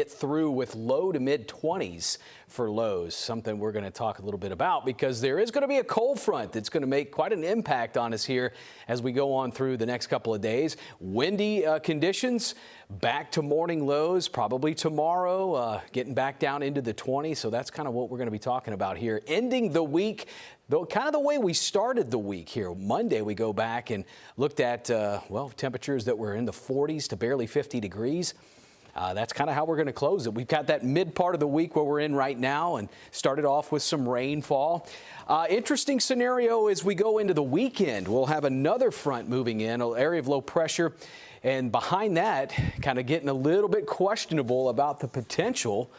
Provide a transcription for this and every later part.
Get through with low to mid 20s for lows, something we're going to talk a little bit about because there is going to be a cold front that's going to make quite an impact on us here as we go on through the next couple of days. Windy conditions, back to morning lows probably tomorrow, getting back down into the 20s. So that's kind of what we're going to be talking about here. Ending the week, though, kind of the way we started the week here. Monday, we go back and looked at, well, temperatures that were in the 40s to barely 50 degrees. That's kind of how we're going to close it. We've got that mid part of the week where we're in right now and started off with some rainfall. Interesting scenario as we go into the weekend. We'll have another front moving in, an area of low pressure. And behind that, kind of getting a little bit questionable about the potential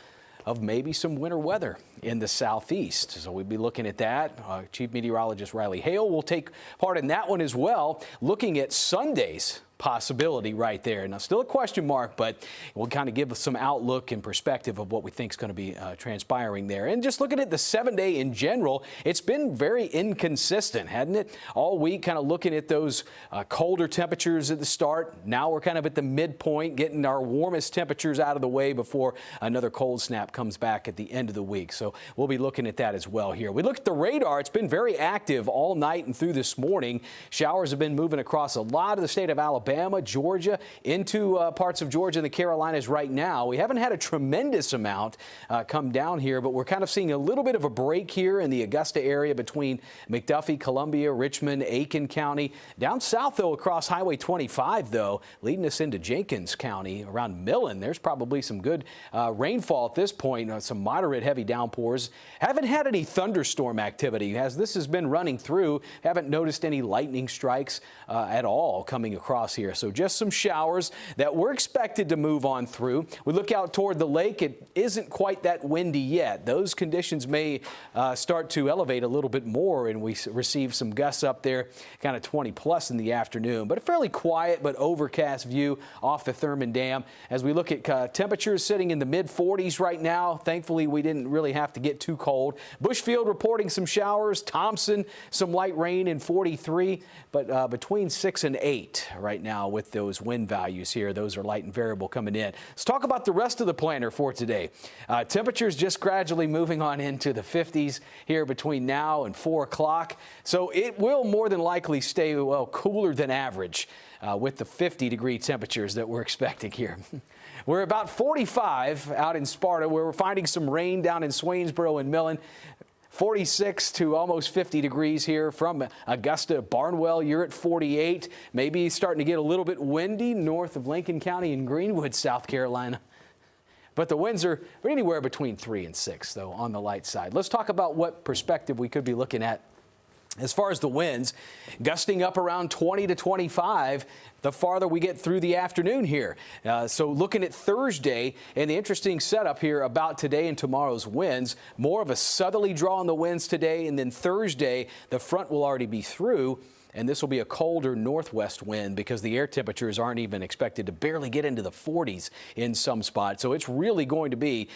of maybe some winter weather in the southeast. So we'll be looking at that. Chief Meteorologist Riley Hale will take part in that one as well, looking at Sunday's possibility right there. Now, still a question mark, but we'll kind of give us some outlook and perspective of what we think is going to be transpiring there. And just looking at the 7-day in general, it's been very inconsistent, hadn't it? All week, kind of looking at those colder temperatures at the start. Now we're kind of at the midpoint, getting our warmest temperatures out of the way before another cold snap comes back at the end of the week. So we'll be looking at that as well here. We look at the radar. It's been very active all night and through this morning. Showers have been moving across a lot of the state of Alabama, Georgia, into parts of Georgia and the Carolinas right now. We haven't had a tremendous amount come down here, but we're kind of seeing a little bit of a break here in the Augusta area between McDuffie, Columbia, Richmond, Aiken County. Down south, though, across Highway 25, though, leading us into Jenkins County around Millen. There's probably some good rainfall at this point, some moderate heavy downpours. Haven't had any thunderstorm activity as this has been running through. Haven't noticed any lightning strikes at all coming across here. So just some showers that we're expected to move on through. We look out toward the lake. It isn't quite that windy yet. Those conditions may start to elevate a little bit more, and we receive some gusts up there, kind of 20 plus in the afternoon. But a fairly quiet but overcast view off the Thurman Dam. As we look at temperatures sitting in the mid 40s right now, thankfully we didn't really have to get too cold. Bushfield reporting some showers. Thompson, some light rain in 43, but between 6 and 8 right now with those wind values here. Those are light and variable coming in. Let's talk about the rest of the planner for today. Temperatures just gradually moving on into the 50s here between now and 4 o'clock. So it will more than likely stay, well, cooler than average with the 50-degree temperatures that we're expecting here. We're about 45 out in Sparta, where we're finding some rain down in Swainsboro and Millen. 46 to almost 50 degrees here from Augusta. Barnwell, you're at 48. Maybe starting to get a little bit windy north of Lincoln County and Greenwood, South Carolina. But the winds are anywhere between 3 and 6, though, on the light side. Let's talk about what perspective we could be looking at. As far as the winds, gusting up around 20 to 25 the farther we get through the afternoon here. So looking at Thursday, and the interesting setup here about today and tomorrow's winds, more of a southerly draw on the winds today, and then Thursday, the front will already be through. And this will be a colder northwest wind because the air temperatures aren't even expected to barely get into the 40s in some spots. So it's really going to be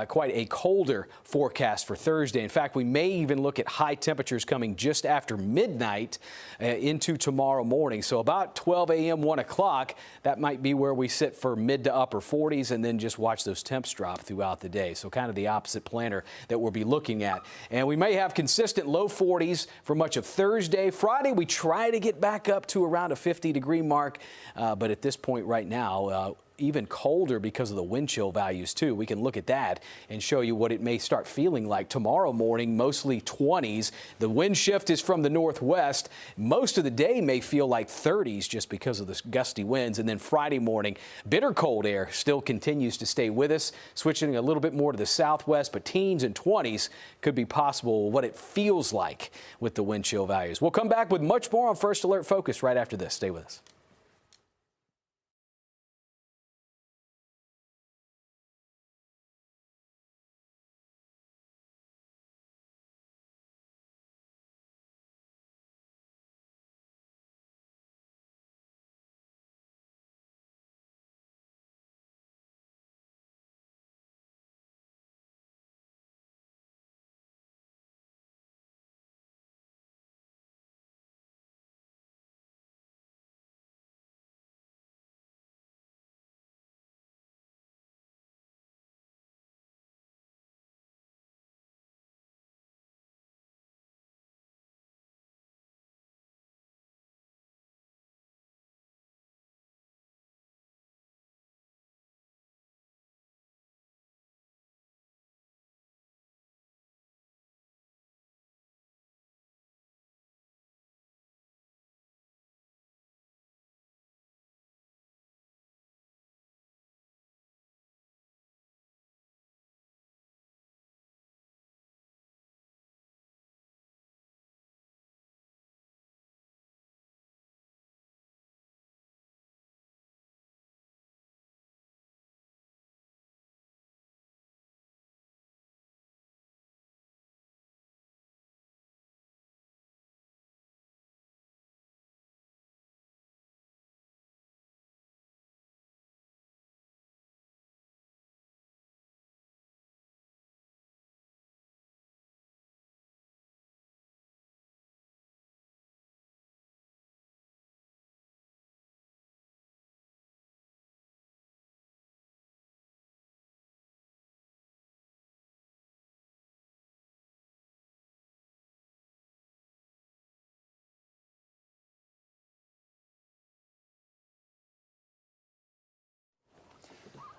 quite a colder forecast for Thursday. In fact, we may even look at high temperatures coming just after midnight into tomorrow morning. So about 12 a.m., 1 o'clock, that might be where we sit for mid to upper 40s, and then just watch those temps drop throughout the day. So kind of the opposite planner that we'll be looking at. And we may have consistent low 40s for much of Thursday. Friday, we try to get back up to around a 50-degree mark, but at this point right now, even colder because of the wind chill values too. We can look at that and show you what it may start feeling like tomorrow morning. Mostly 20s. The wind shift is from the northwest. Most of the day may feel like 30s just because of the gusty winds. And then Friday morning, bitter cold air still continues to stay with us, switching a little bit more to the southwest, but teens and 20s could be possible, what it feels like with the wind chill values. We'll come back with much more on First Alert Focus right after this. Stay with us.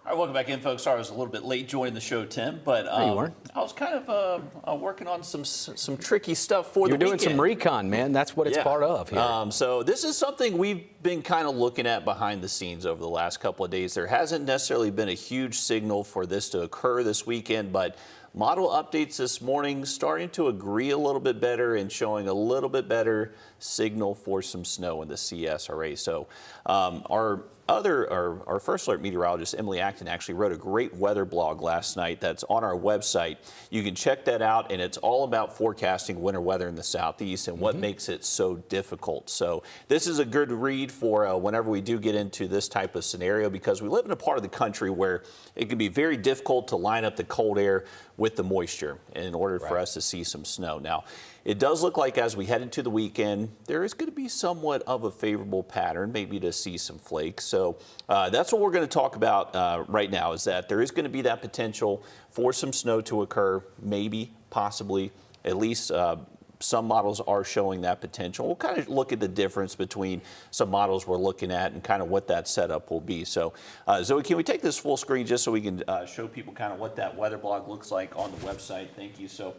All right, welcome back in, folks. Sorry I was a little bit late joining the show, Tim, but No, you weren't. I was kind of working on some tricky stuff for the weekend. You're doing some recon, man. That's what it's part of here. So this is something we've been kind of looking at behind the scenes over the last couple of days. There hasn't necessarily been a huge signal for this to occur this weekend, but model updates this morning starting to agree a little bit better and showing a little bit better signal for some snow in the CSRA. So our first alert meteorologist, Emily Acton, actually wrote a great weather blog last night that's on our website. You can check that out, and it's all about forecasting winter weather in the southeast and what makes it so difficult. So this is a good read for whenever we do get into this type of scenario, because we live in a part of the country where it can be very difficult to line up the cold air with the moisture in order for us to see some snow. Now, it does look like as we head into the weekend, there is going to be somewhat of a favorable pattern, maybe to see some flakes. So that's what we're going to talk about right now, is that there is going to be that potential for some snow to occur, maybe, possibly, at least some models are showing that potential. We'll kind of look at the difference between some models we're looking at and kind of what that setup will be. So Zoe, can we take this full screen just so we can show people kind of what that weather blog looks like on the website? Thank you. So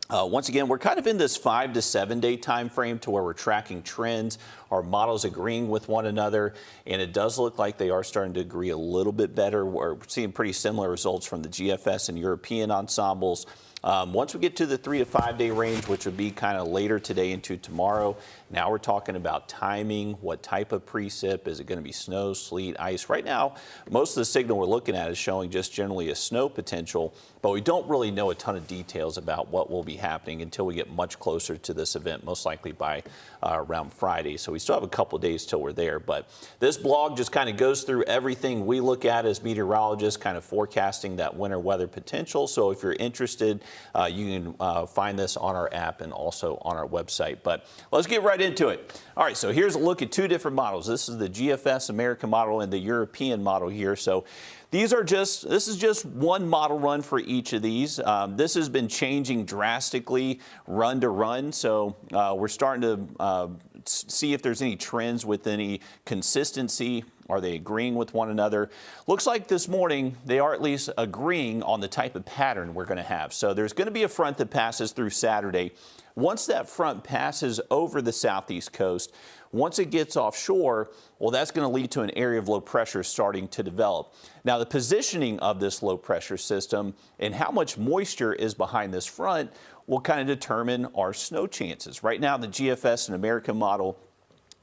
once again, we're kind of in this 5 to 7 day time frame to where we're tracking trends, our models agreeing with one another, and it does look like they are starting to agree a little bit better. We're seeing pretty similar results from the GFS and European ensembles. Once we get to the 3 to 5 day range, which would be kind of later today into tomorrow, now we're talking about timing, what type of precip, is it going to be snow, sleet, ice? Right now, most of the signal we're looking at is showing just generally a snow potential, but we don't really know a ton of details about what will be happening until we get much closer to this event, most likely by around Friday. So we still have a couple of days till we're there, but this blog just kind of goes through everything we look at as meteorologists, kind of forecasting that winter weather potential. So if you're interested, you can find this on our app and also on our website. But let's get right into it. All right, so here's a look at two different models. This is the GFS American model and the European model here. So this is just one model run for each of these. This has been changing drastically run to run. So we're starting to see if there's any trends with any consistency. Are they agreeing with one another? Looks like this morning they are at least agreeing on the type of pattern we're going to have. So there's going to be a front that passes through Saturday. Once that front passes over the southeast coast, once it gets offshore, well, that's going to lead to an area of low pressure starting to develop. Now, the positioning of this low pressure system and how much moisture is behind this front will kind of determine our snow chances. Right now, the GFS and American model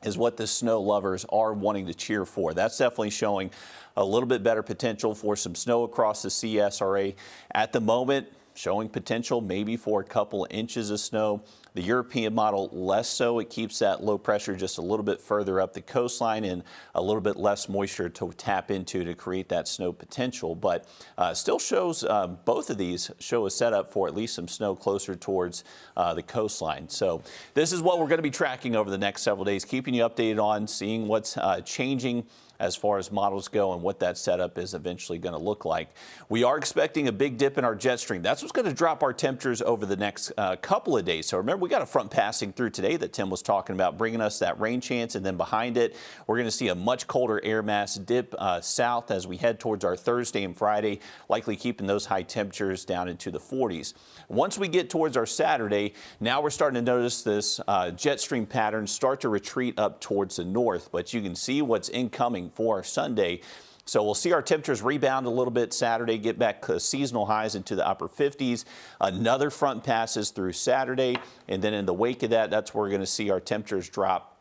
is what the snow lovers are wanting to cheer for. That's definitely showing a little bit better potential for some snow across the CSRA. At the moment, showing potential maybe for a couple inches of snow. The European model less so. It keeps that low pressure just a little bit further up the coastline and a little bit less moisture to tap into to create that snow potential. But still shows, both of these show a setup for at least some snow closer towards the coastline. So this is what we're going to be tracking over the next several days, keeping you updated on, seeing what's changing as far as models go and what that setup is eventually going to look like. We are expecting a big dip in our jet stream. That's what's going to drop our temperatures over the next couple of days. So remember, we got a front passing through today that Tim was talking about, bringing us that rain chance, and then behind it, we're going to see a much colder air mass dip south as we head towards our Thursday and Friday, likely keeping those high temperatures down into the 40s. Once we get towards our Saturday, now we're starting to notice this jet stream pattern start to retreat up towards the north, but you can see what's incoming for Sunday. So we'll see our temperatures rebound a little bit Saturday, get back to seasonal highs into the upper 50s. Another front passes through Saturday, and then in the wake of that, that's where we're going to see our temperatures drop.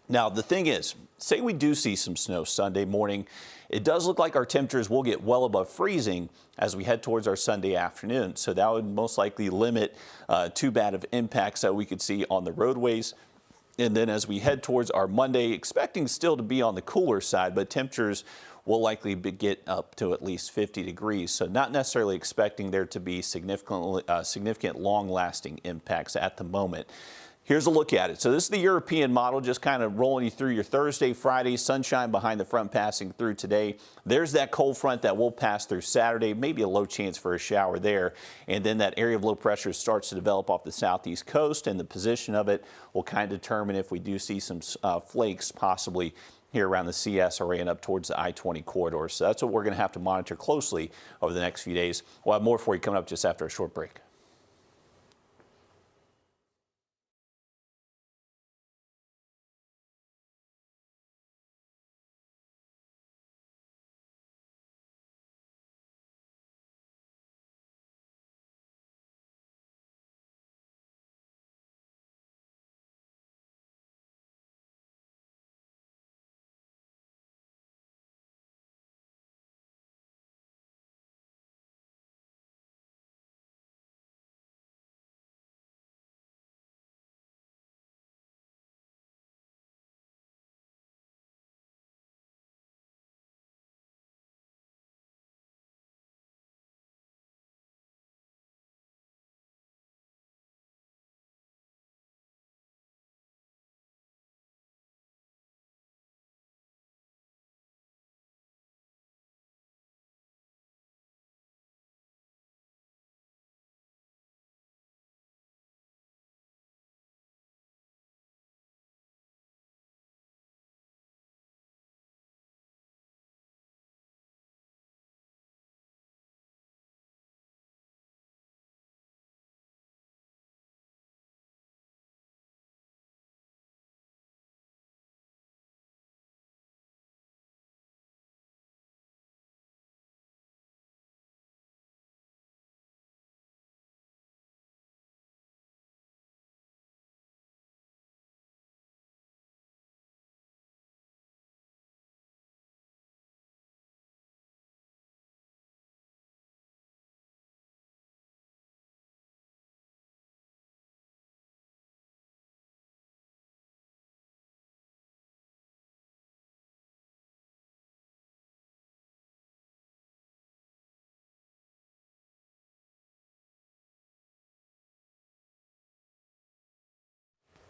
Now, the thing is, say we do see some snow Sunday morning, it does look like our temperatures will get well above freezing as we head towards our Sunday afternoon. So that would most likely limit too bad of impacts that we could see on the roadways. And then as we head towards our Monday, expecting still to be on the cooler side, but temperatures will likely get up to at least 50 degrees. So not necessarily expecting there to be significant long-lasting impacts at the moment. Here's a look at it. So this is the European model, just kind of rolling you through your Thursday, Friday, sunshine behind the front passing through today. There's that cold front that will pass through Saturday, maybe a low chance for a shower there. And then that area of low pressure starts to develop off the southeast coast, and the position of it will kind of determine if we do see some flakes possibly here around the CSRA and up towards the I-20 corridor. So that's what we're going to have to monitor closely over the next few days. We'll have more for you coming up just after a short break.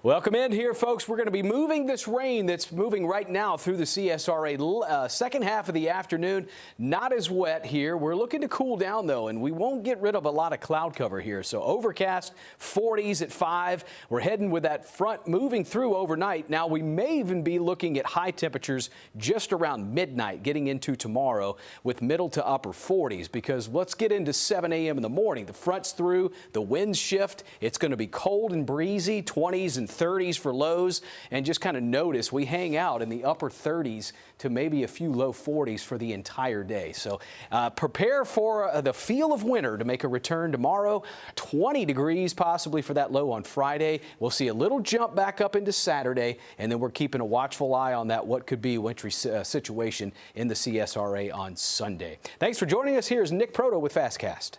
Welcome in here, folks. We're going to be moving this rain that's moving right now through the CSRA second half of the afternoon. Not as wet here. We're looking to cool down, though, and we won't get rid of a lot of cloud cover here. So overcast, 40s at 5. We're heading with that front moving through overnight. Now, we may even be looking at high temperatures just around midnight, getting into tomorrow with middle to upper 40s, because let's get into 7 a.m. in the morning. The front's through, the winds shift. It's going to be cold and breezy, 20s and 30s for lows, and just kind of notice we hang out in the upper 30s to maybe a few low 40s for the entire day. So prepare for the feel of winter to make a return tomorrow. 20 degrees possibly for that low on Friday. We'll see a little jump back up into Saturday, and then we're keeping a watchful eye on that what could be wintry situation in the CSRA on Sunday. Thanks for joining us. Here's Nick Proto with Fastcast.